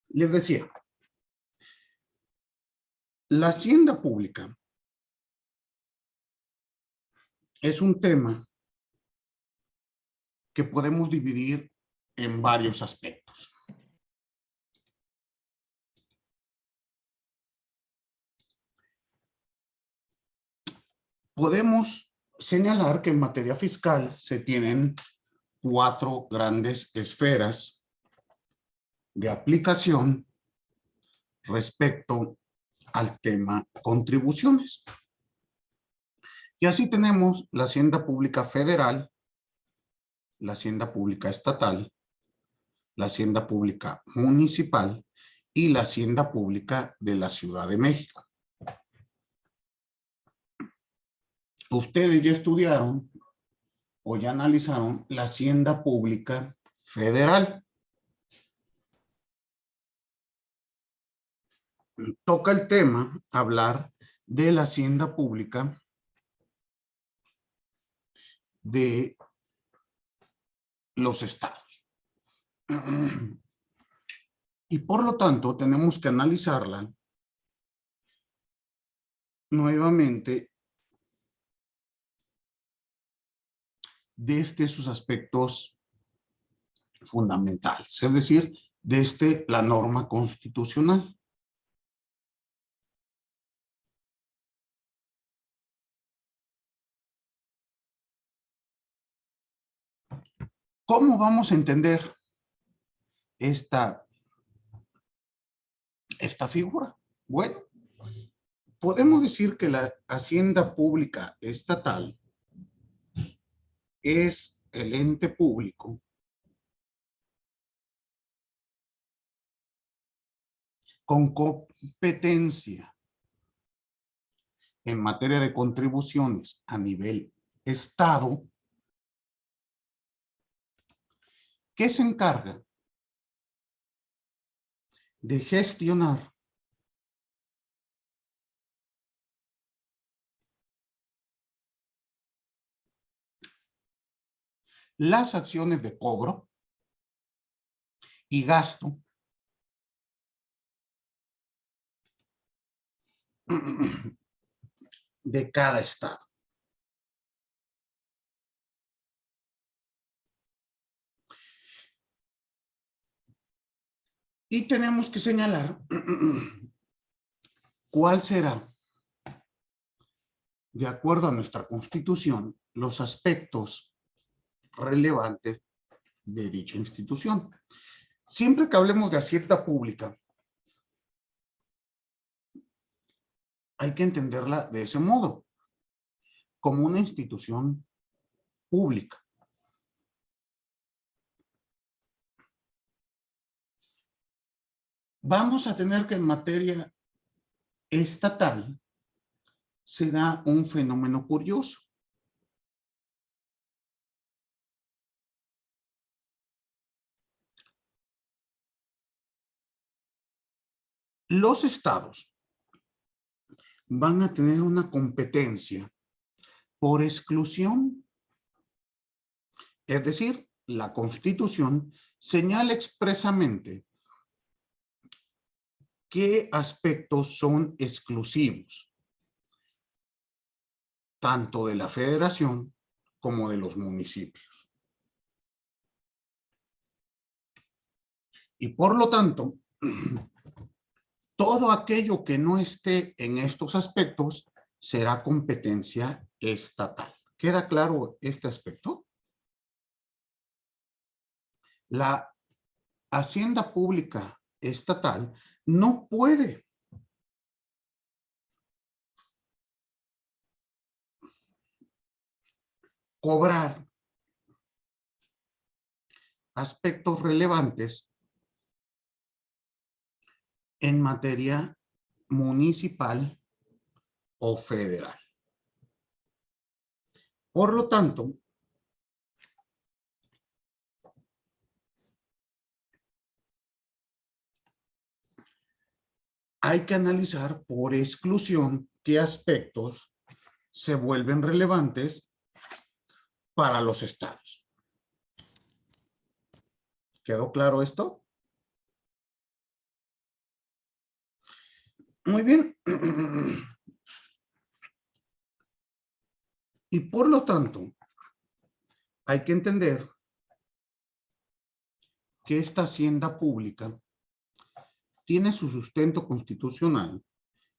Les decía, la hacienda pública es un tema que podemos dividir en varios aspectos. Podemos señalar que en materia fiscal se tienen 4 grandes esferas de aplicación respecto al tema contribuciones. Y así tenemos la hacienda pública federal, la hacienda pública estatal, la hacienda pública municipal y la hacienda pública de la Ciudad de México. Ustedes ya estudiaron o ya analizaron la hacienda pública federal. Toca el tema hablar de la hacienda pública de los estados. Y por lo tanto tenemos que analizarla nuevamente desde sus aspectos fundamentales, es decir, desde la norma constitucional. ¿Cómo vamos a entender esta figura? Bueno, podemos decir que la hacienda pública estatal es el ente público con competencia en materia de contribuciones a nivel estado, que se encarga de gestionar las acciones de cobro y gasto de cada estado. Y tenemos que señalar cuál será, de acuerdo a nuestra Constitución, los aspectos relevantes de dicha institución. Siempre que hablemos de hacienda pública, hay que entenderla de ese modo, como una institución pública. Vamos a tener que en materia estatal se da un fenómeno curioso. Los estados van a tener una competencia por exclusión. Es decir, la Constitución señala expresamente qué aspectos son exclusivos, tanto de la federación como de los municipios. Y por lo tanto, todo aquello que no esté en estos aspectos será competencia estatal. ¿Queda claro este aspecto? La hacienda pública estatal no puede cobrar aspectos relevantes en materia municipal o federal. Por lo tanto, hay que analizar por exclusión qué aspectos se vuelven relevantes para los estados. ¿Quedó claro esto? Muy bien. Y por lo tanto, hay que entender que esta hacienda pública tiene su sustento constitucional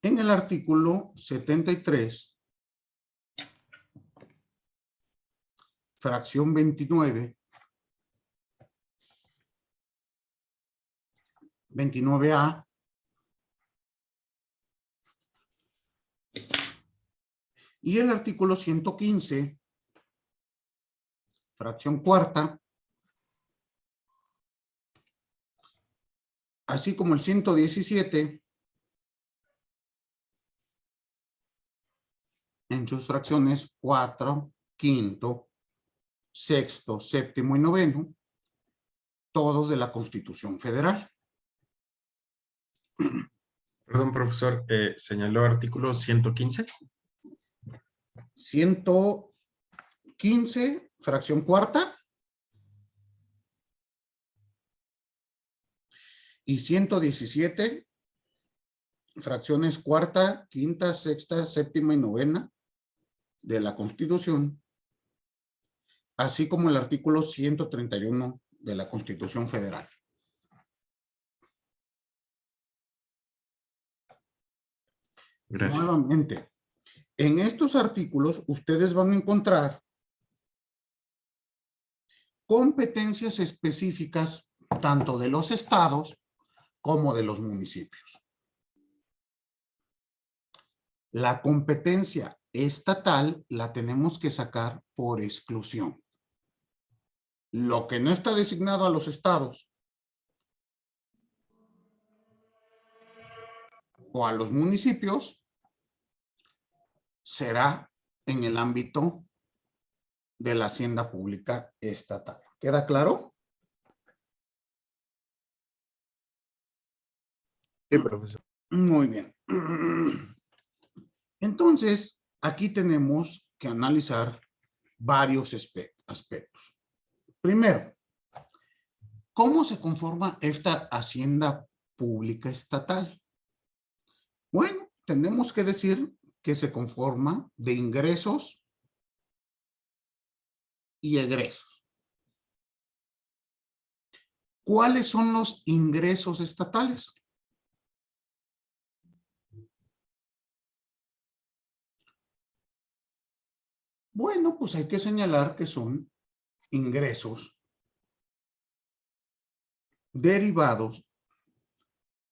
en el artículo 73, fracción 29, 29A, y el artículo 115, fracción cuarta, así como el 117, en sus fracciones 4, quinto, sexto, séptimo y noveno, todos de la Constitución Federal. Perdón, profesor, señaló artículo 115. 115, fracción cuarta, y 117, fracciones cuarta, quinta, sexta, séptima y novena de la Constitución, así como el artículo 131 de la Constitución Federal. Gracias. Nuevamente, en estos artículos ustedes van a encontrar competencias específicas tanto de los estados como de los municipios. La competencia estatal la tenemos que sacar por exclusión. Lo que no está designado a los estados o a los municipios será en el ámbito de la hacienda pública estatal. ¿Queda claro? Sí, profesor. Muy bien. Entonces, aquí tenemos que analizar varios aspectos. Primero, ¿cómo se conforma esta hacienda pública estatal? Bueno, tenemos que decir que se conforma de ingresos y egresos. ¿Cuáles son los ingresos estatales? Bueno, pues hay que señalar que son ingresos derivados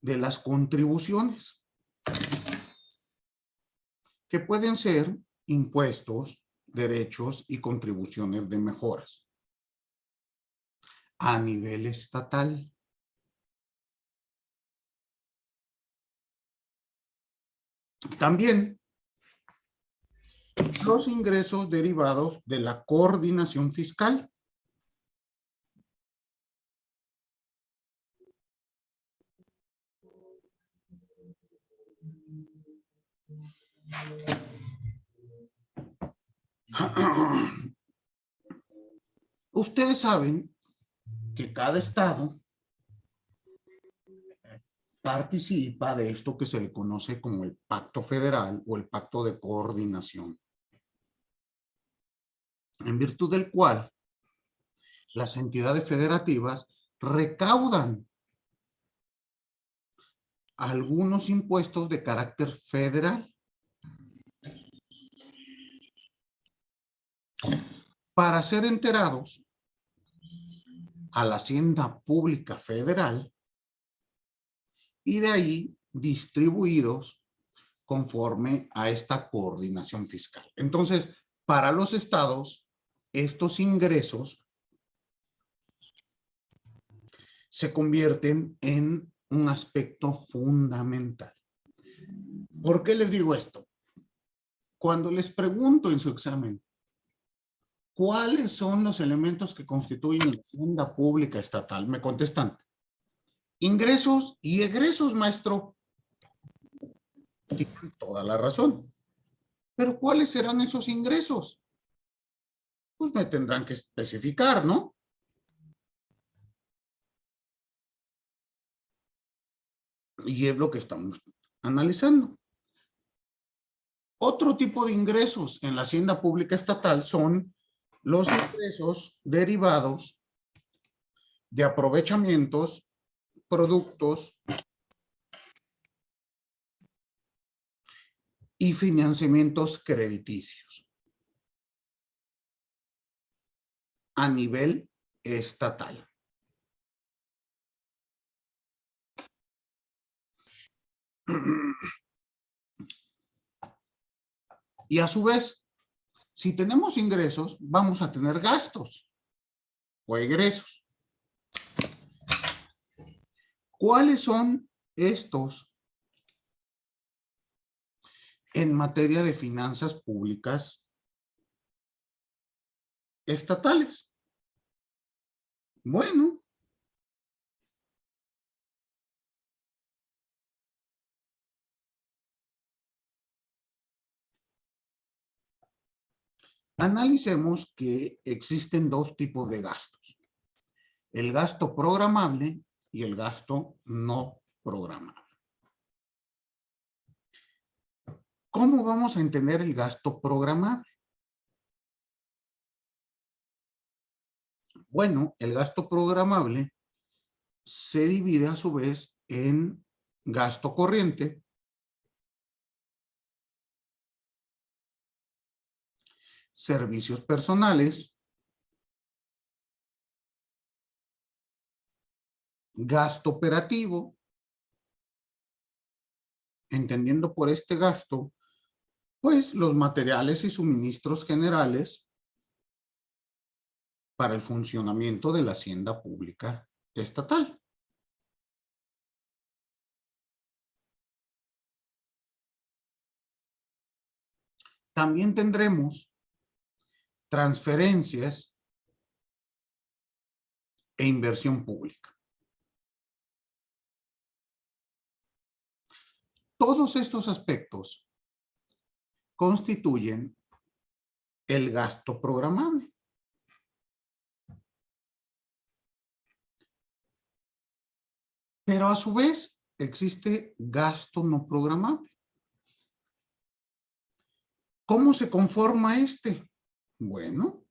de las contribuciones, que pueden ser impuestos, derechos y contribuciones de mejoras a nivel estatal. También los ingresos derivados de la coordinación fiscal. Ustedes saben que cada estado participa de esto que se le conoce como el Pacto Federal o el Pacto de Coordinación, en virtud del cual las entidades federativas recaudan algunos impuestos de carácter federal para ser enterados a la Hacienda Pública Federal y de ahí distribuidos conforme a esta coordinación fiscal. Entonces, para los estados, estos ingresos se convierten en un aspecto fundamental. ¿Por qué les digo esto? Cuando les pregunto en su examen, ¿cuáles son los elementos que constituyen la hacienda pública estatal? Me contestan, ingresos y egresos, maestro. Tienen toda la razón. Pero ¿cuáles serán esos ingresos? Pues me tendrán que especificar, ¿no? Y es lo que estamos analizando. Otro tipo de ingresos en la hacienda pública estatal son los ingresos derivados de aprovechamientos, productos y financiamientos crediticios a nivel estatal. Y a su vez, si tenemos ingresos, vamos a tener gastos o egresos. ¿Cuáles son estos en materia de finanzas públicas estatales? Bueno, analicemos que existen dos tipos de gastos: el gasto programable y el gasto no programable. ¿Cómo vamos a entender el gasto programable? Bueno, el gasto programable se divide a su vez en gasto corriente, servicios personales, gasto operativo, entendiendo por este gasto, pues los materiales y suministros generales para el funcionamiento de la hacienda pública estatal. También tendremos transferencias e inversión pública. Todos estos aspectos constituyen el gasto programable. Pero a su vez existe gasto no programable. ¿Cómo se conforma este? Bueno,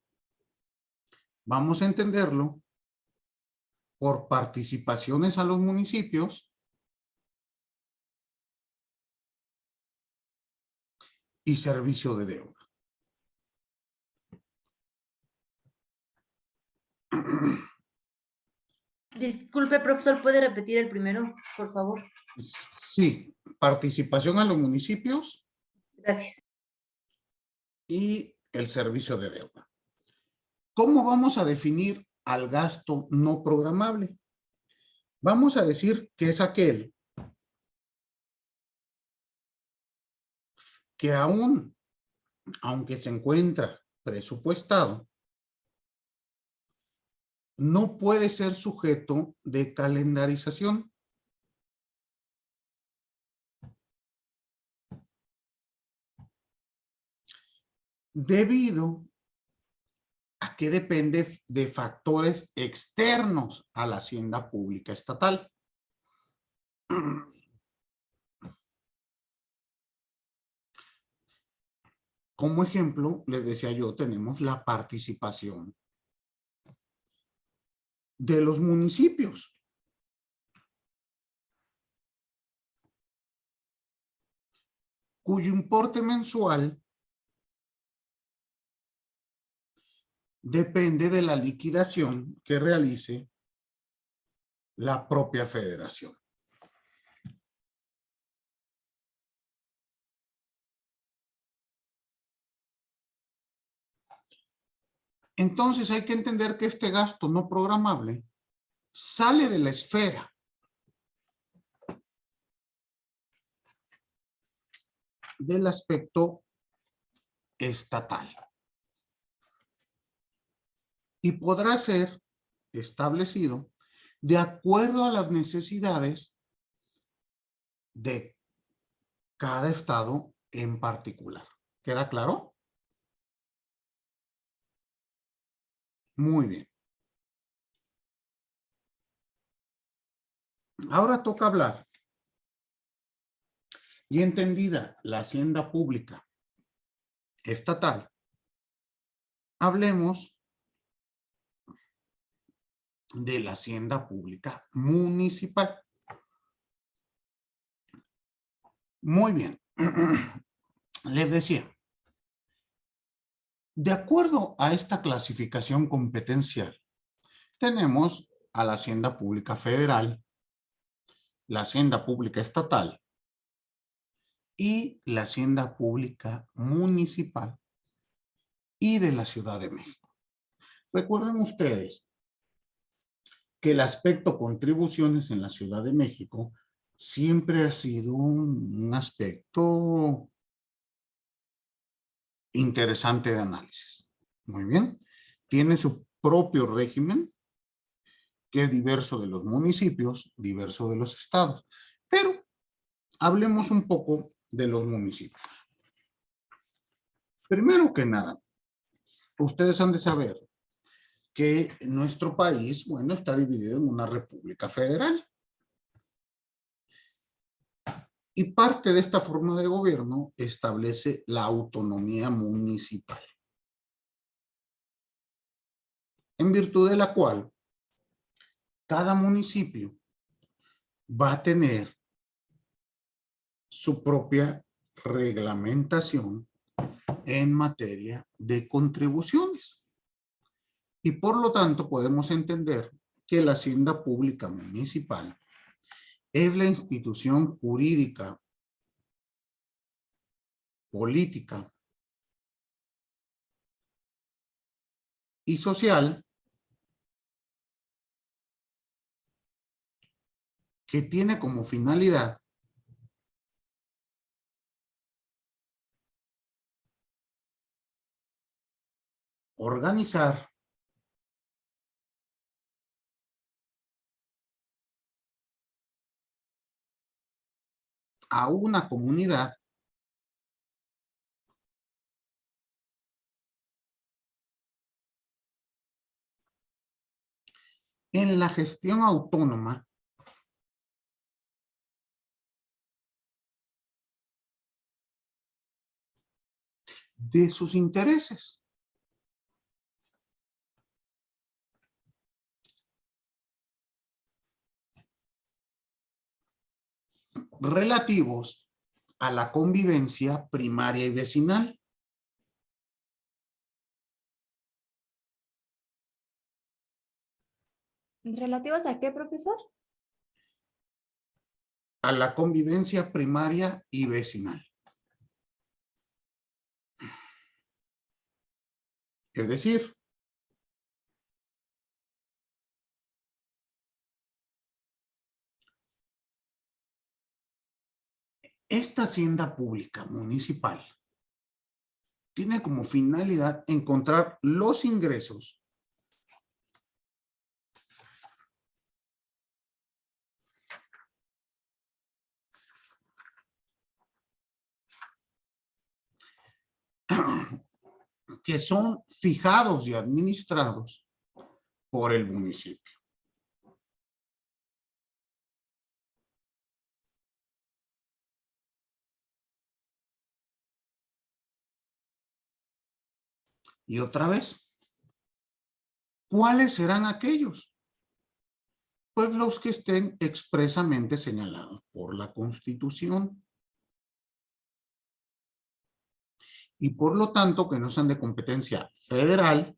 vamos a entenderlo por participaciones a los municipios y servicio de deuda. Disculpe, profesor, ¿puede repetir el primero, por favor? Sí, participación a los municipios. Gracias. Y el servicio de deuda. ¿Cómo vamos a definir al gasto no programable? Vamos a decir que es aquel que aunque se encuentra presupuestado, no puede ser sujeto de calendarización. Debido a que depende de factores externos a la hacienda pública estatal. Como ejemplo, les decía yo, tenemos la participación de los municipios. Cuyo importe mensual depende de la liquidación que realice la propia federación. Entonces hay que entender que este gasto no programable sale de la esfera del aspecto estatal y podrá ser establecido de acuerdo a las necesidades de cada estado en particular. ¿Queda claro? Muy bien. Ahora toca hablar Y entendida la hacienda pública estatal, hablemos de la hacienda pública municipal. Muy bien. Les decía, de acuerdo a esta clasificación competencial, tenemos a la hacienda pública federal, la hacienda pública estatal y la hacienda pública municipal y de la Ciudad de México. Recuerden ustedes que el aspecto contribuciones en la Ciudad de México siempre ha sido un aspecto interesante de análisis. Muy bien. Tiene su propio régimen, que es diverso de los municipios, diverso de los estados. Pero hablemos un poco de los municipios. Primero que nada, ustedes han de saber que nuestro país, bueno, está dividido en una república federal. Y parte de esta forma de gobierno establece la autonomía municipal, en virtud de la cual cada municipio va a tener su propia reglamentación en materia de contribuciones. Y por lo tanto podemos entender que la hacienda pública municipal es la institución jurídica, política y social que tiene como finalidad organizar a una comunidad en la gestión autónoma de sus intereses. Relativos a la convivencia primaria y vecinal. ¿Relativos a qué, profesor? A la convivencia primaria y vecinal. Es decir, esta hacienda pública municipal tiene como finalidad encontrar los ingresos que son fijados y administrados por el municipio. Y otra vez, ¿cuáles serán aquellos? Pues los que estén expresamente señalados por la Constitución. Y por lo tanto que no sean de competencia federal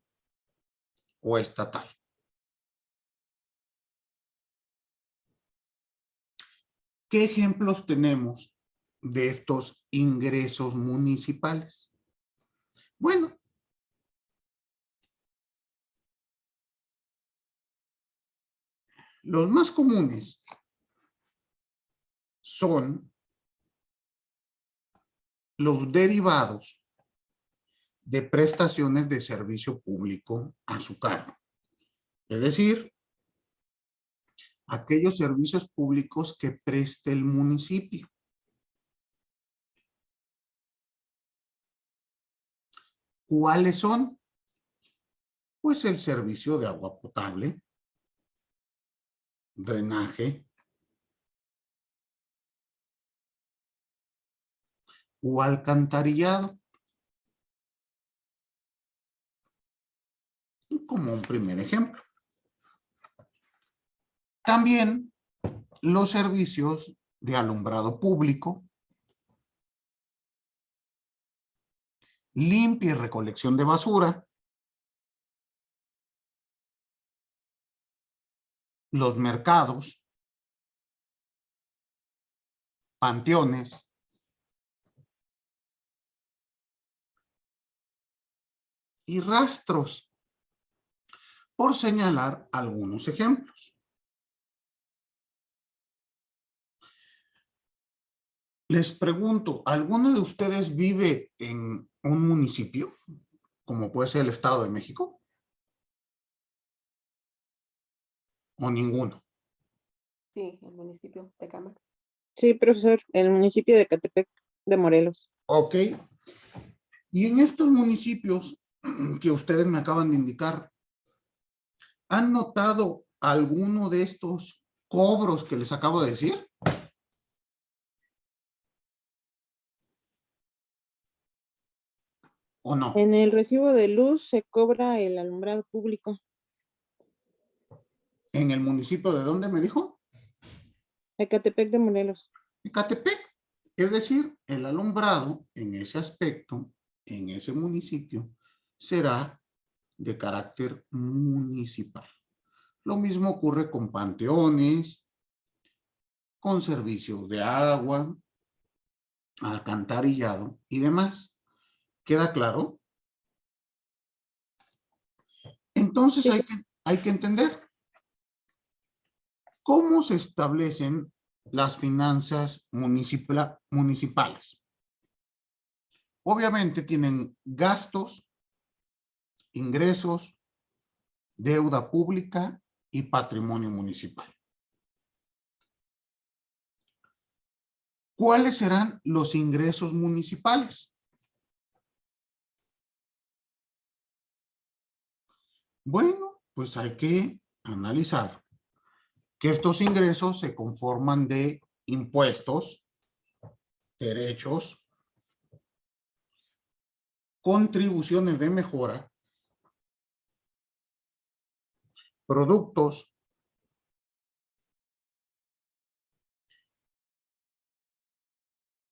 o estatal. ¿Qué ejemplos tenemos de estos ingresos municipales? Bueno, los más comunes son los derivados de prestaciones de servicio público a su cargo. Es decir, aquellos servicios públicos que preste el municipio. ¿Cuáles son? Pues el servicio de agua potable, drenaje, o alcantarillado. Como un primer ejemplo. También los servicios de alumbrado público, limpia y recolección de basura, los mercados, panteones, y rastros, por señalar algunos ejemplos. Les pregunto, ¿alguno de ustedes vive en un municipio, como puede ser el Estado de México? ¿O ninguno? Sí, el municipio de Cámara. Sí, profesor, el municipio de Ecatepec de Morelos. Ok. Y en estos municipios que ustedes me acaban de indicar, ¿han notado alguno de estos cobros que les acabo de decir? ¿O no? En el recibo de luz se cobra el alumbrado público. ¿En el municipio de dónde me dijo? Ecatepec de Morelos. Ecatepec. Es decir, el alumbrado en ese aspecto, en ese municipio, será de carácter municipal. Lo mismo ocurre con panteones, con servicios de agua, alcantarillado y demás. ¿Queda claro? Entonces Sí. hay que entender cómo se establecen las finanzas municipales. Obviamente tienen gastos, ingresos, deuda pública y patrimonio municipal. ¿Cuáles serán los ingresos municipales? Bueno, pues hay que analizar que estos ingresos se conforman de impuestos, derechos, contribuciones de mejora, productos,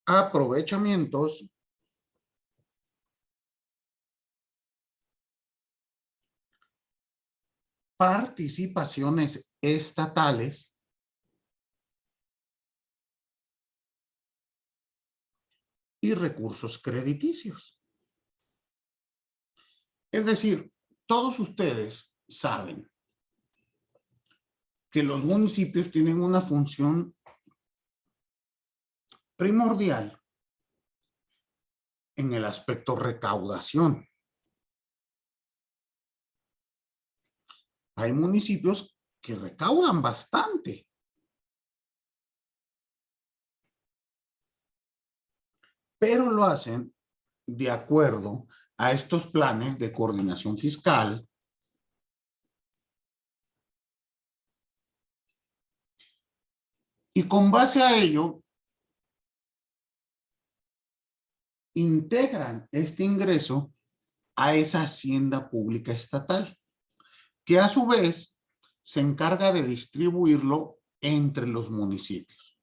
aprovechamientos, participaciones estatales y recursos crediticios. Es decir, todos ustedes saben que los municipios tienen una función primordial en el aspecto recaudación. Hay municipios que recaudan bastante. Pero lo hacen de acuerdo a estos planes de coordinación fiscal, y con base a ello integran este ingreso a esa hacienda pública estatal, que a su vez se encarga de distribuirlo entre los municipios.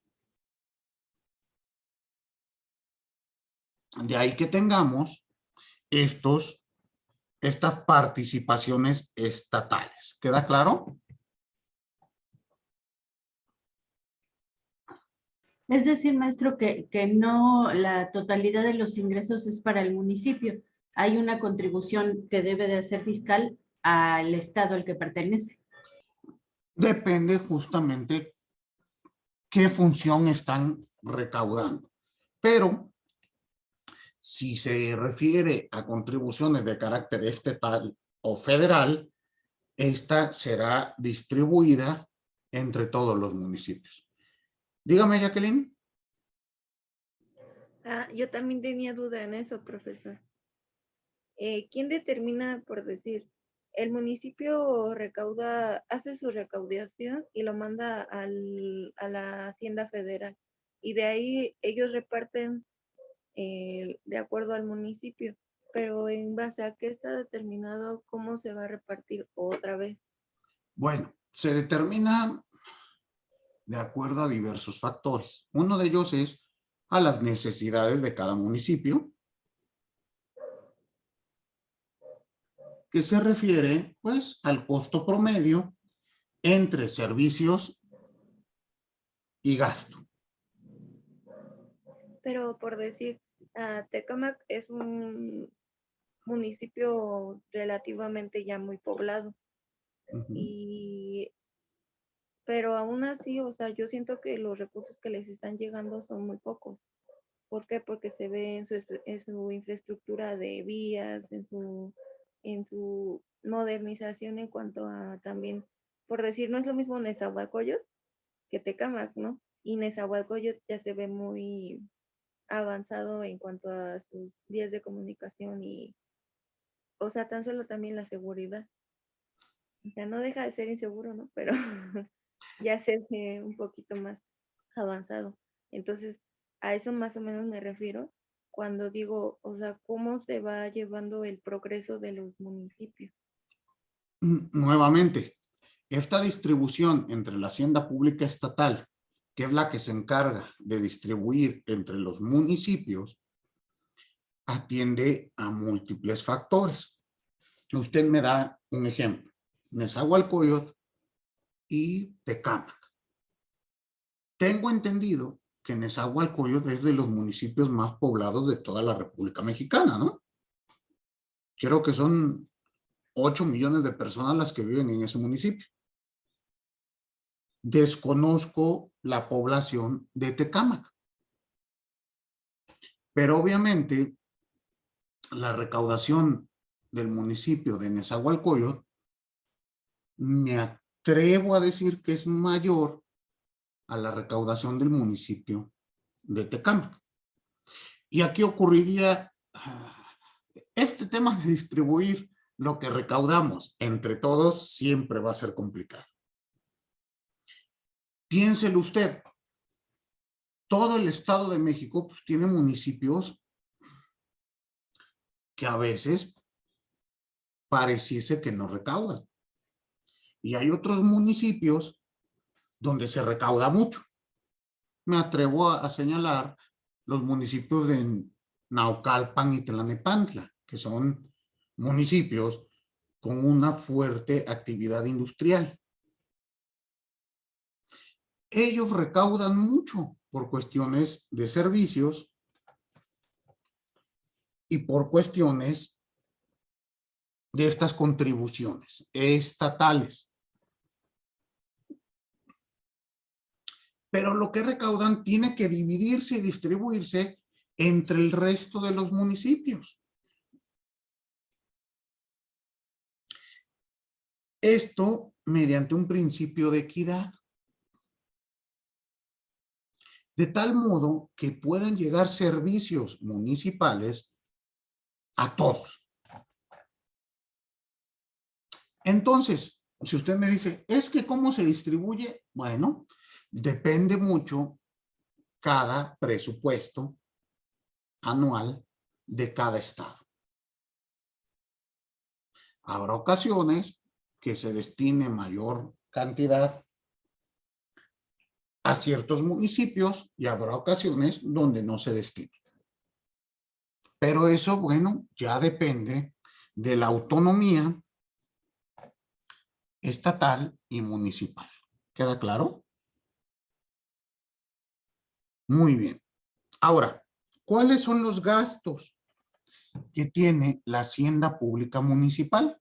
De ahí que tengamos estas participaciones estatales. ¿Queda claro? Es decir, maestro, que no la totalidad de los ingresos es para el municipio. Hay una contribución que debe de ser fiscal al estado al que pertenece. Depende justamente qué función están recaudando. Pero si se refiere a contribuciones de carácter estatal o federal, esta será distribuida entre todos los municipios. Dígame, Jacqueline. Yo también tenía duda en eso, profesor. ¿Quién determina, por decir, el municipio hace su recaudación y lo manda a la Hacienda Federal? Y de ahí ellos reparten de acuerdo al municipio, pero en base a qué está determinado cómo se va a repartir otra vez. Bueno, se determina de acuerdo a diversos factores. Uno de ellos es a las necesidades de cada municipio, que se refiere pues al costo promedio entre servicios y gasto. Pero por decir, Tecámac es un municipio relativamente ya muy poblado, Ujú. pero aún así, o sea, yo siento que los recursos que les están llegando son muy pocos. ¿Por qué? Porque se ve en su infraestructura de vías, en su modernización en cuanto a también, por decir, no es lo mismo Nezahualcóyotl que Tecámac, ¿no? Y Nezahualcóyotl ya se ve muy avanzado en cuanto a sus vías de comunicación y, o sea, tan solo también la seguridad. O sea, no deja de ser inseguro, ¿no? Pero ya se ve un poquito más avanzado. Entonces, a eso más o menos me refiero cuando digo, o sea, cómo se va llevando el progreso de los municipios. Nuevamente, esta distribución entre la hacienda pública estatal, que es la que se encarga de distribuir entre los municipios, atiende a múltiples factores. Usted me da un ejemplo: Nezahualcóyotl y Tecámac. Tengo entendido que Nezahualcóyotl es de los municipios más poblados de toda la República Mexicana, ¿no? Creo que son 8 millones de personas las que viven en ese municipio. Desconozco la población de Tecámac, pero obviamente la recaudación del municipio de Nezahualcóyotl, me atrevo a decir que es mayor a la recaudación del municipio de Tecámac. Y aquí ocurriría este tema de distribuir lo que recaudamos entre todos, siempre va a ser complicado. Piénselo usted, todo el Estado de México pues tiene municipios que a veces pareciese que no recaudan. Y hay otros municipios donde se recauda mucho. Me atrevo a señalar los municipios de Naucalpan y Tlanepantla, que son municipios con una fuerte actividad industrial. Ellos recaudan mucho por cuestiones de servicios y por cuestiones de estas contribuciones estatales. Pero lo que recaudan tiene que dividirse y distribuirse entre el resto de los municipios. Esto mediante un principio de equidad, de tal modo que puedan llegar servicios municipales a todos. Entonces, si usted me dice, es que ¿cómo se distribuye? Bueno, depende mucho cada presupuesto anual de cada estado. Habrá ocasiones que se destine mayor cantidad a ciertos municipios y habrá ocasiones donde no se destine. Pero eso, bueno, ya depende de la autonomía estatal y municipal. ¿Queda claro? Muy bien. Ahora, ¿cuáles son los gastos que tiene la hacienda pública municipal?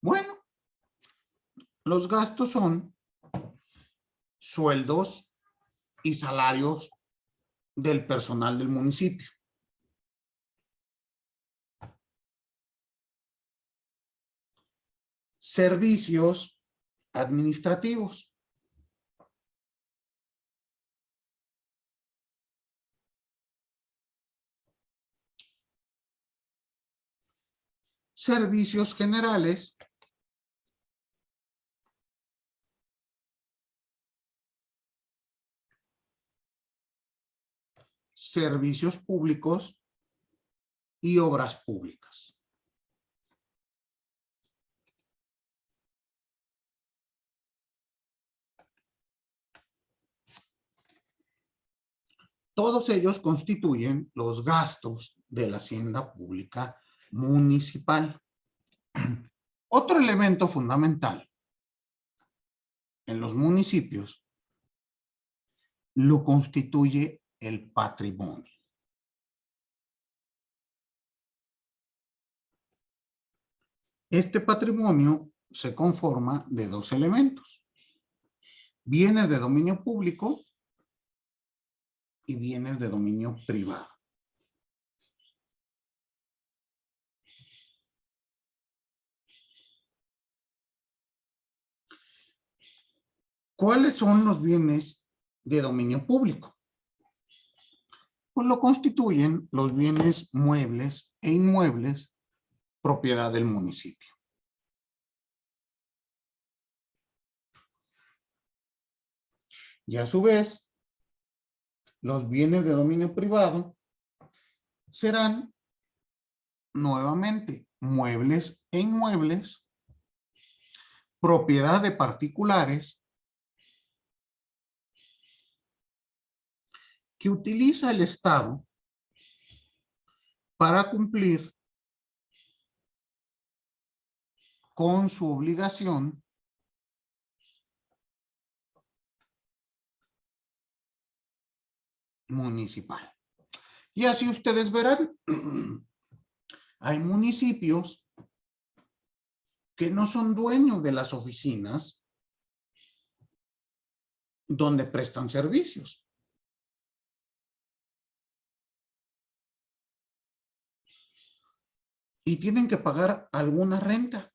Bueno, los gastos son sueldos y salarios del personal del municipio. Servicios administrativos. Servicios generales servicios públicos y obras públicas. Todos ellos constituyen los gastos de la hacienda pública municipal. Otro elemento fundamental en los municipios lo constituye el patrimonio. Este patrimonio se conforma de dos elementos: bienes de dominio público y bienes de dominio privado. ¿Cuáles son los bienes de dominio público? Pues lo constituyen los bienes muebles e inmuebles propiedad del municipio. Y a su vez, los bienes de dominio privado serán nuevamente muebles e inmuebles propiedad de particulares que utiliza el Estado para cumplir con su obligación municipal. Y así ustedes verán, hay municipios que no son dueños de las oficinas donde prestan servicios. Y tienen que pagar alguna renta.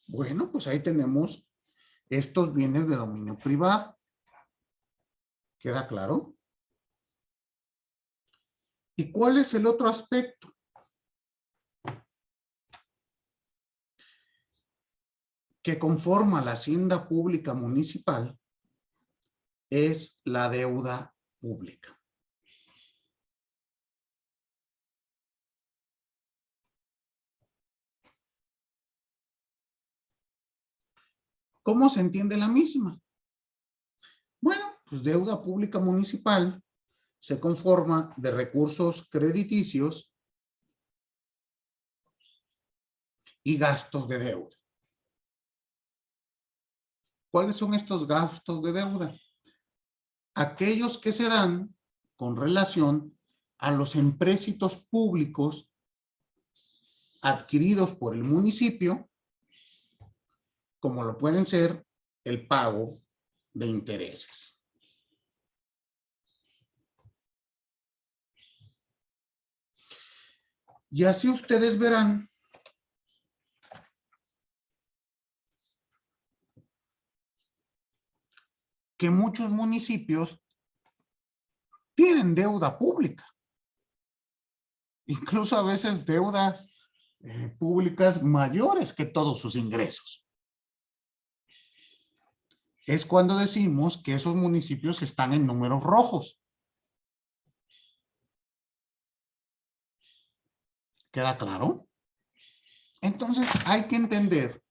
Bueno, pues ahí tenemos estos bienes de dominio privado. ¿Queda claro? ¿Y cuál es el otro aspecto? Que conforma la hacienda pública municipal es la deuda pública. ¿Cómo se entiende la misma? Bueno, pues deuda pública municipal se conforma de recursos crediticios y gastos de deuda. ¿Cuáles son estos gastos de deuda? Aquellos que se dan con relación a los empréstitos públicos adquiridos por el municipio, como lo pueden ser el pago de intereses. Y así ustedes verán que muchos municipios tienen deuda pública. Incluso a veces deudas públicas mayores que todos sus ingresos. Es cuando decimos que esos municipios están en números rojos. ¿Queda claro? Entonces hay que entender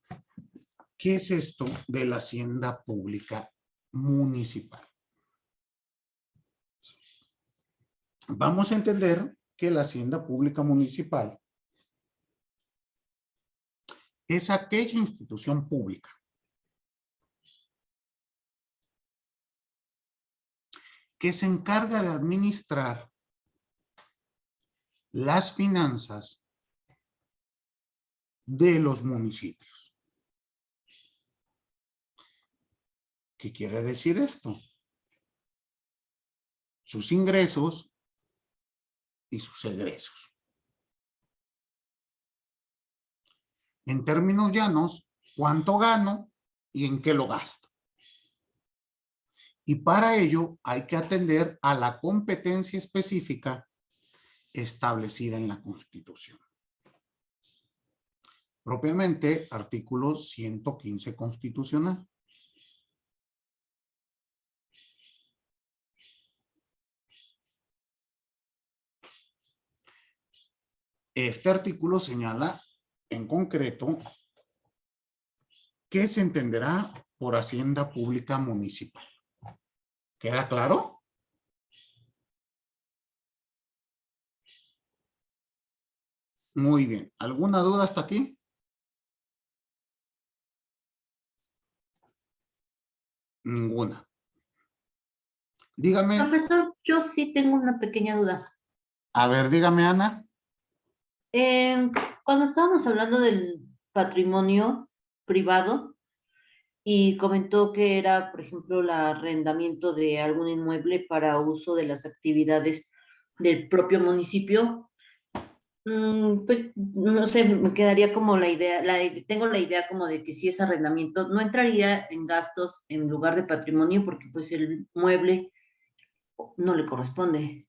qué es esto de la hacienda pública municipal. Vamos a entender que la hacienda pública municipal es aquella institución pública que se encarga de administrar las finanzas de los municipios. ¿Qué quiere decir esto? Sus ingresos y sus egresos. En términos llanos, ¿cuánto gano y en qué lo gasto? Y para ello hay que atender a la competencia específica establecida en la Constitución. Propiamente, artículo 115 constitucional. este artículo señala en concreto qué se entenderá por hacienda pública municipal. ¿Queda claro? Muy bien. ¿Alguna duda hasta aquí? Ninguna. Dígame. Profesor, yo sí tengo una pequeña duda. A ver, dígame, Ana. Cuando estábamos hablando del patrimonio privado y comentó que era, por ejemplo, el arrendamiento de algún inmueble para uso de las actividades del propio municipio, pues no sé, me quedaría como la idea, tengo la idea como de que si es arrendamiento, no entraría en gastos en lugar de patrimonio porque pues el mueble no le corresponde,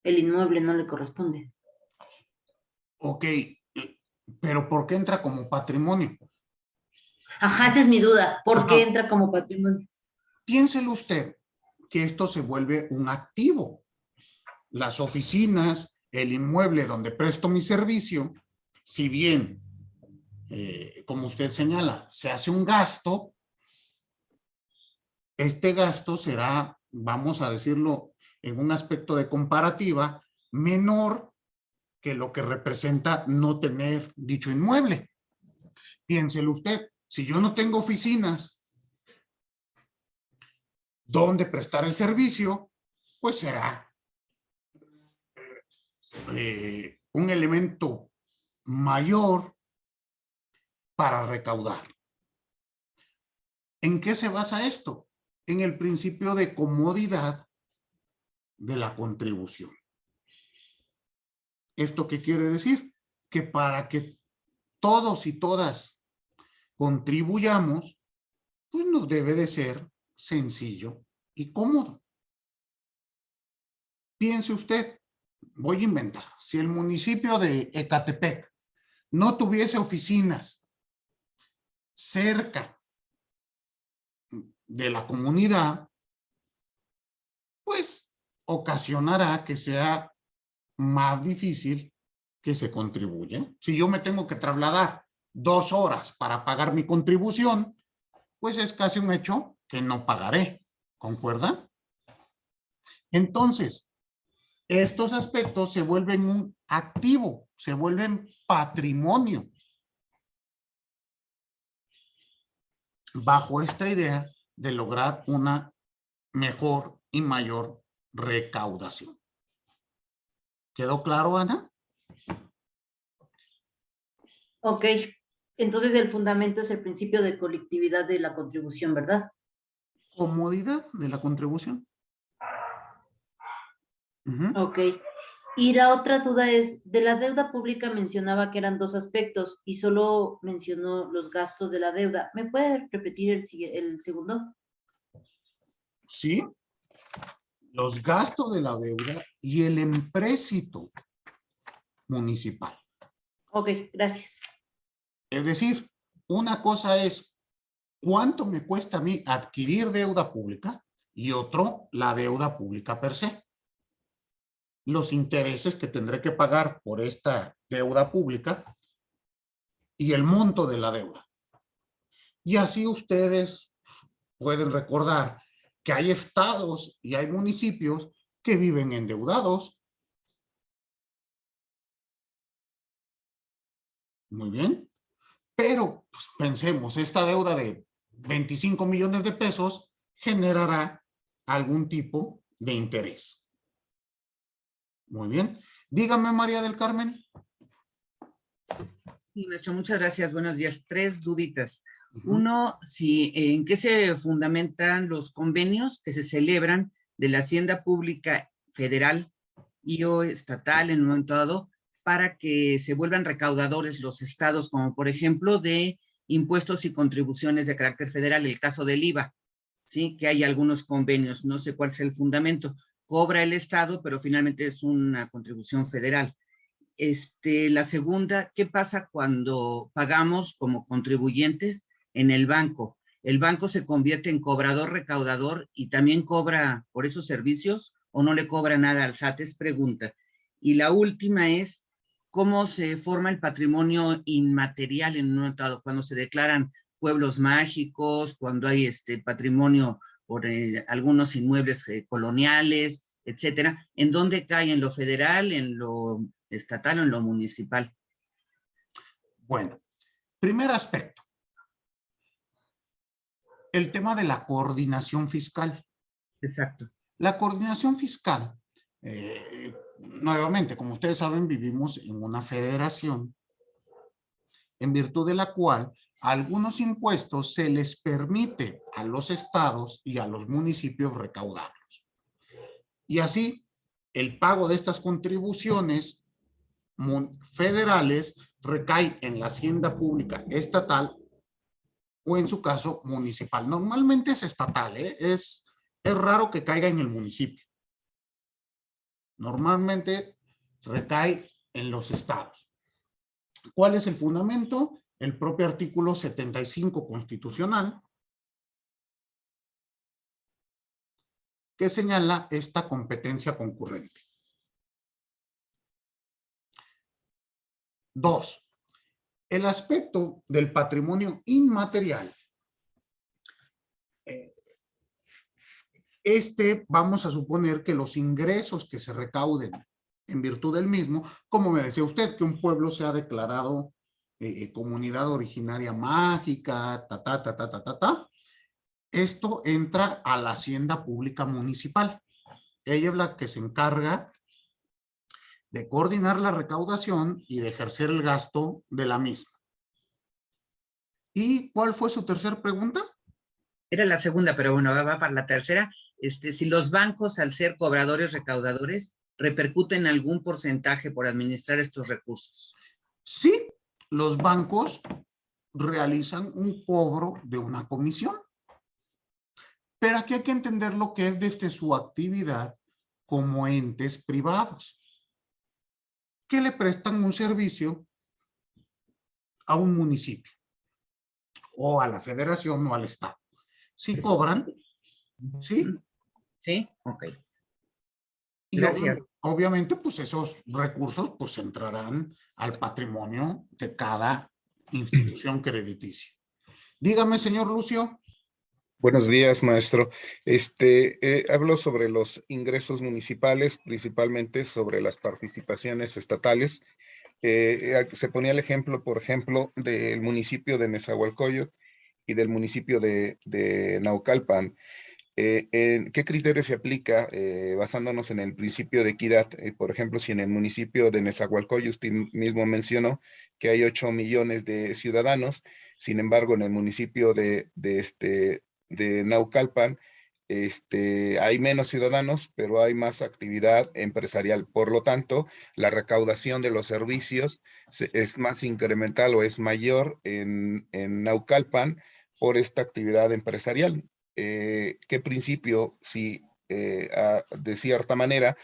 el inmueble no le corresponde. Ok, pero ¿por qué entra como patrimonio? Ajá, esa es mi duda. ¿Por qué Ajá. entra como patrimonio? Piénselo usted que esto se vuelve un activo. Las oficinas, el inmueble donde presto mi servicio, si bien, como usted señala, se hace un gasto, este gasto será, vamos a decirlo en un aspecto de comparativa, menor que lo que representa no tener dicho inmueble. Piénselo usted, si yo no tengo oficinas donde prestar el servicio, pues será un elemento mayor para recaudar. ¿En qué se basa esto? En el principio de comodidad de la contribución. ¿Esto qué quiere decir? Que para que todos y todas contribuyamos, pues nos debe de ser sencillo y cómodo. Piense usted, voy a inventar, si el municipio de Ecatepec no tuviese oficinas cerca de la comunidad, pues ocasionará que sea más difícil que se contribuya. Si yo me tengo que trasladar 2 horas para pagar mi contribución, pues es casi un hecho que no pagaré. ¿Concuerdan? Entonces, estos aspectos se vuelven un activo, se vuelven patrimonio. Bajo esta idea de lograr una mejor y mayor recaudación. ¿Quedó claro, Ana? Ok, entonces el fundamento es el principio de colectividad de la contribución, ¿verdad? Comodidad de la contribución. Ok. Y la otra duda es, de la deuda pública mencionaba que eran 2 aspectos y solo mencionó los gastos de la deuda. ¿Me puede repetir el segundo? Sí. Los gastos de la deuda y el empréstito municipal. Ok, gracias. Es decir, una cosa es cuánto me cuesta a mí adquirir deuda pública y otro, la deuda pública per se. Los intereses que tendré que pagar por esta deuda pública y el monto de la deuda. Y así ustedes pueden recordar que hay estados y hay municipios que viven endeudados. Muy bien. Pero pues, pensemos, esta deuda de 25 millones de pesos generará algún tipo de interés. Muy bien. Dígame, María del Carmen. Sí, maestro, muchas gracias. Buenos días. 3 duditas. Uno, si, ¿en qué se fundamentan los convenios que se celebran de la Hacienda Pública Federal y o estatal en un momento dado para que se vuelvan recaudadores los estados, como por ejemplo de impuestos y contribuciones de carácter federal, el caso del IVA, ¿sí? Que hay algunos convenios, no sé cuál es el fundamento. Cobra el estado, pero finalmente es una contribución federal. La segunda, ¿qué pasa cuando pagamos como contribuyentes en el banco? ¿El banco se convierte en cobrador recaudador y también cobra por esos servicios o no le cobra nada al SAT? Es pregunta. Y la última es, cómo se forma el patrimonio inmaterial en un estado, cuando se declaran pueblos mágicos, cuando hay patrimonio por algunos inmuebles coloniales, etcétera. ¿En dónde cae? ¿En lo federal, en lo estatal o en lo municipal? Bueno, primer aspecto. El tema de la coordinación fiscal. Exacto. La coordinación fiscal, nuevamente, como ustedes saben, vivimos en una federación en virtud de la cual algunos impuestos se les permite a los estados y a los municipios recaudarlos. Y así, el pago de estas contribuciones federales recae en la hacienda pública estatal o en su caso municipal. Normalmente es estatal, es raro que caiga en el municipio. Normalmente recae en los estados. ¿Cuál es el fundamento? El propio artículo 75 constitucional, que señala esta competencia concurrente. 2. El aspecto del patrimonio inmaterial. Vamos a suponer que los ingresos que se recauden en virtud del mismo, como me decía usted, que un pueblo sea declarado comunidad originaria mágica, esto entra a la hacienda pública municipal. Ella es la que se encarga de coordinar la recaudación y de ejercer el gasto de la misma. ¿Y cuál fue su tercera pregunta? Era la segunda, pero bueno, va para la tercera. Si los bancos, al ser cobradores recaudadores, repercuten algún porcentaje por administrar estos recursos. Sí, los bancos realizan un cobro de una comisión. Pero aquí hay que entender lo que es desde su actividad como entes privados, que le prestan un servicio a un municipio, o a la federación o al estado. Si cobran, ¿sí? Sí, ok. Y Gracias. obviamente, pues esos recursos pues entrarán al patrimonio de cada institución crediticia. Dígame, señor Lucio. Buenos días, maestro. Hablo sobre los ingresos municipales, principalmente sobre las participaciones estatales. Se ponía el ejemplo, por ejemplo, del municipio de Nezahualcóyotl y del municipio de Naucalpan. ¿Qué criterio se aplica basándonos en el principio de equidad? Por ejemplo, si en el municipio de Nezahualcóyotl usted mismo mencionó que hay 8 millones de ciudadanos, sin embargo, en el municipio de Naucalpan hay menos ciudadanos, pero hay más actividad empresarial. Por lo tanto, la recaudación de los servicios es más incremental o es mayor en Naucalpan por esta actividad empresarial. ¿Qué principio, si de cierta manera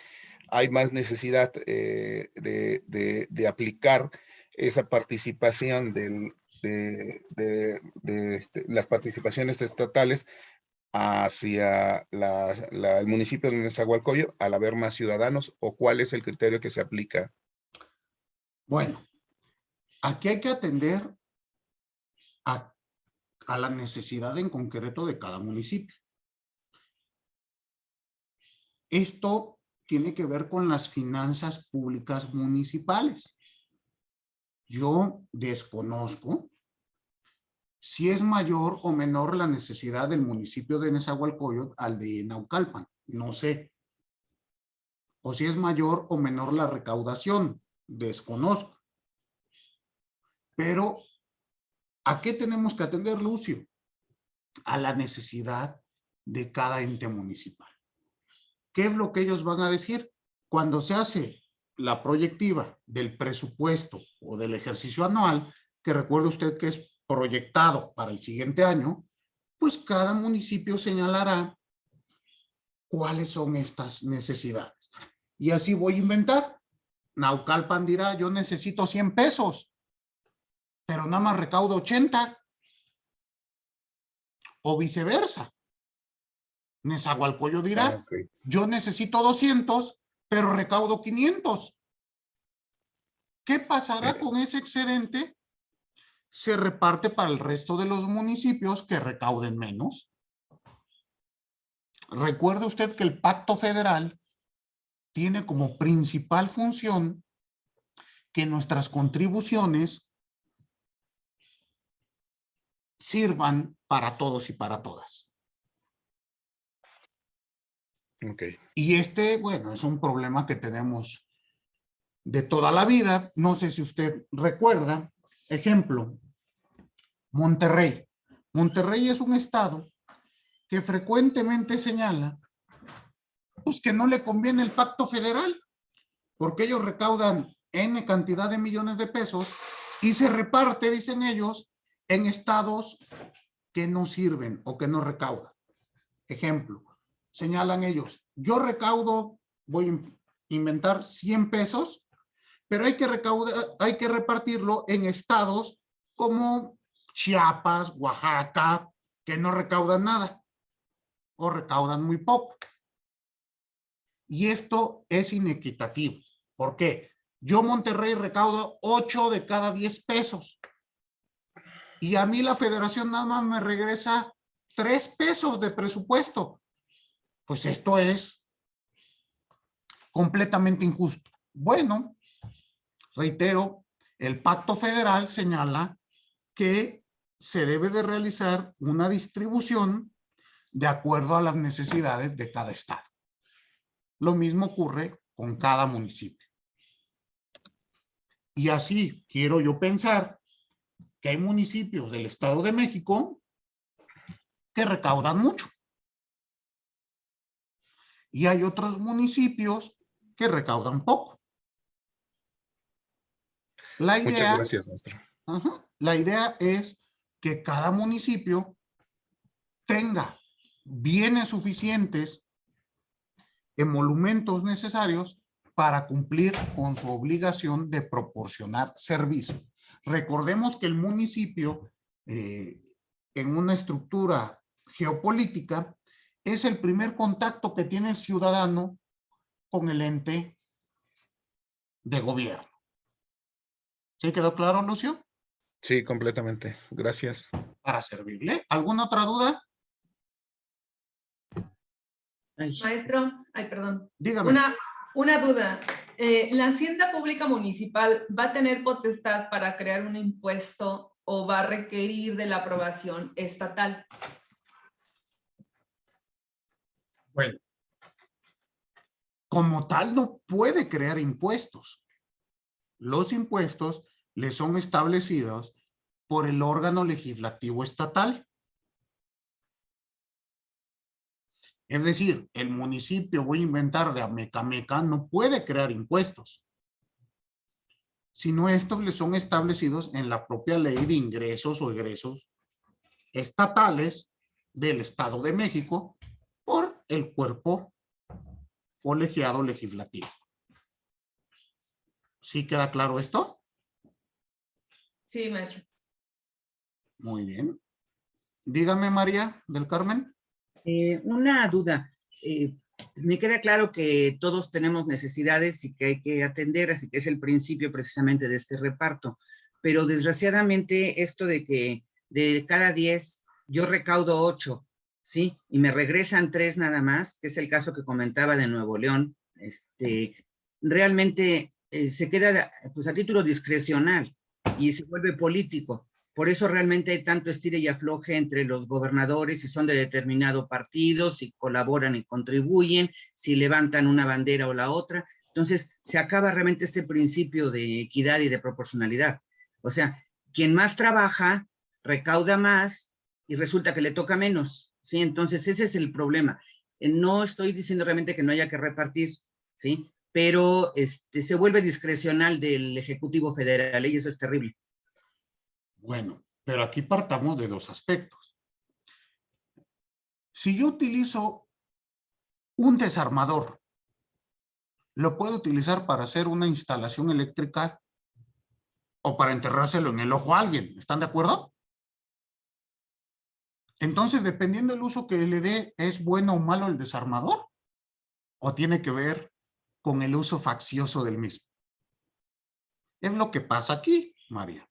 hay más necesidad de aplicar esa participación de las participaciones estatales hacia el municipio de Nezahualcóyotl al haber más ciudadanos, o cuál es el criterio que se aplica? Bueno, aquí hay que atender a la necesidad en concreto de cada municipio. Esto tiene que ver con las finanzas públicas municipales. Yo desconozco si es mayor o menor la necesidad del municipio de Nezahualcóyotl al de Naucalpan, no sé. O si es mayor o menor la recaudación, desconozco. Pero, ¿a qué tenemos que atender, Lucio? A la necesidad de cada ente municipal. ¿Qué es lo que ellos van a decir? Cuando se hace la proyectiva del presupuesto o del ejercicio anual, que recuerde usted que es proyectado para el siguiente año, pues cada municipio señalará cuáles son estas necesidades. Y así voy a inventar. Naucalpan dirá, yo necesito 100 pesos, pero nada más recaudo 80. O viceversa. Nezahualcóyotl dirá, yo necesito 200, pero recaudo 500. ¿Qué pasará con ese excedente? Se reparte para el resto de los municipios que recauden menos. Recuerde usted que el Pacto Federal tiene como principal función que nuestras contribuciones sirvan para todos y para todas. Ok. Y bueno, es un problema que tenemos de toda la vida. No sé si usted recuerda, ejemplo, Monterrey. Monterrey es un estado que frecuentemente señala pues, que no le conviene el Pacto Federal, porque ellos recaudan N cantidad de millones de pesos y se reparte, dicen ellos, en estados que no sirven o que no recaudan. Ejemplo, señalan ellos, yo recaudo, voy a inventar 100 pesos, pero hay que repartirlo en estados como Chiapas, Oaxaca, que no recaudan nada o recaudan muy poco. Y esto es inequitativo. ¿Por qué? Yo, Monterrey, recaudo 8 de cada 10 pesos. Y a mí la federación nada más me regresa 3 pesos de presupuesto. Pues esto es completamente injusto. Bueno, reitero, el Pacto Federal señala que se debe de realizar una distribución de acuerdo a las necesidades de cada estado. Lo mismo ocurre con cada municipio. Y así quiero yo pensar que hay municipios del Estado de México que recaudan mucho. Y hay otros municipios que recaudan poco. Muchas gracias, maestro. La idea es que cada municipio tenga bienes suficientes, emolumentos necesarios para cumplir con su obligación de proporcionar servicio. Recordemos que el municipio, en una estructura geopolítica, es el primer contacto que tiene el ciudadano con el ente de gobierno. ¿Sí quedó claro, Lucio? Sí, completamente. Gracias. Para servirle. ¿Alguna otra duda? Maestro, perdón. Dígame. Una duda. ¿La Hacienda Pública Municipal va a tener potestad para crear un impuesto o va a requerir de la aprobación estatal? Bueno, como tal no puede crear impuestos. Los impuestos le son establecidos por el órgano legislativo estatal. Es decir, el municipio, voy a inventar de Amecameca, no puede crear impuestos, sino estos le son establecidos en la propia ley de ingresos o egresos estatales del Estado de México por el cuerpo colegiado legislativo. ¿Sí queda claro esto? Sí, maestro. Muy bien. Dígame, María del Carmen. Una duda. Me queda claro que todos tenemos necesidades y que hay que atender, así que es el principio precisamente de este reparto. Pero desgraciadamente esto de que de cada 10 yo recaudo 8, ¿sí? Y me regresan 3 nada más, que es el caso que comentaba de Nuevo León, realmente se queda pues a título discrecional y se vuelve político. Por eso realmente hay tanto estire y afloje entre los gobernadores, si son de determinado partido, si colaboran y contribuyen, si levantan una bandera o la otra. Entonces, se acaba realmente este principio de equidad y de proporcionalidad. O sea, quien más trabaja, recauda más y resulta que le toca menos, ¿sí? Entonces, ese es el problema. No estoy diciendo realmente que no haya que repartir, ¿sí? Pero se vuelve discrecional del Ejecutivo Federal y eso es terrible. Bueno, pero aquí partamos de dos aspectos. Si yo utilizo un desarmador, lo puedo utilizar para hacer una instalación eléctrica o para enterrárselo en el ojo a alguien. ¿Están de acuerdo? Entonces, dependiendo del uso que le dé, ¿es bueno o malo el desarmador? ¿O tiene que ver con el uso faccioso del mismo? Es lo que pasa aquí, María.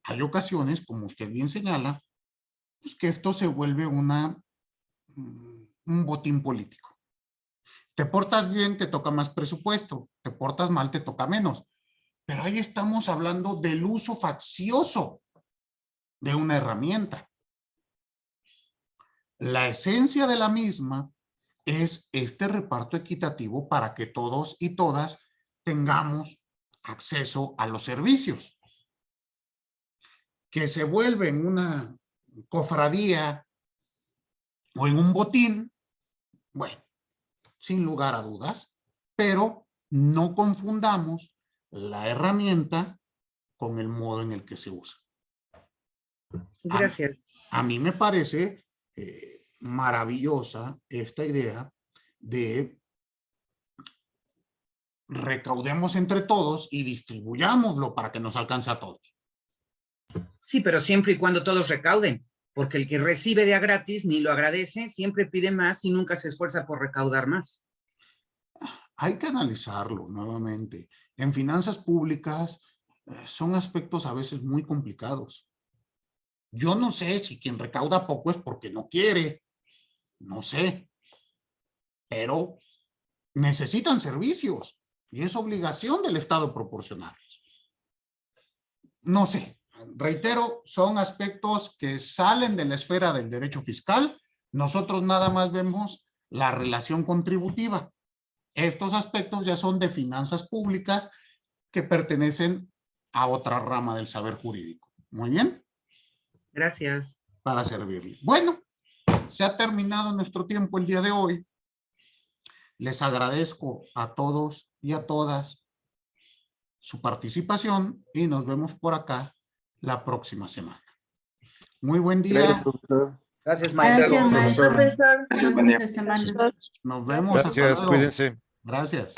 Hay ocasiones, como usted bien señala, pues que esto se vuelve un botín político. Te portas bien, te toca más presupuesto. Te portas mal, te toca menos. Pero ahí estamos hablando del uso faccioso de una herramienta. La esencia de la misma es este reparto equitativo para que todos y todas tengamos acceso a los servicios. Que se vuelve en una cofradía o en un botín, bueno, sin lugar a dudas, pero no confundamos la herramienta con el modo en el que se usa. Gracias. A mí me parece maravillosa esta idea de recaudemos entre todos y distribuyámoslo para que nos alcance a todos. Sí, pero siempre y cuando todos recauden, porque el que recibe de a gratis ni lo agradece, siempre pide más y nunca se esfuerza por recaudar más. Hay que analizarlo nuevamente. En finanzas públicas son aspectos a veces muy complicados. Yo no sé si quien recauda poco es porque no quiere, no sé, pero necesitan servicios y es obligación del Estado proporcionarlos. No sé, reitero, son aspectos que salen de la esfera del derecho fiscal. Nosotros nada más vemos la relación contributiva. Estos aspectos ya son de finanzas públicas que pertenecen a otra rama del saber jurídico. Muy bien. Gracias. Para servirle. Bueno, se ha terminado nuestro tiempo el día de hoy. Les agradezco a todos y a todas su participación y nos vemos por acá la próxima semana. Muy buen día. Gracias, maestro. Gracias, maestro. Profesor. Buen fin de semana. Nos vemos. Gracias, hasta luego. cuídense. Gracias.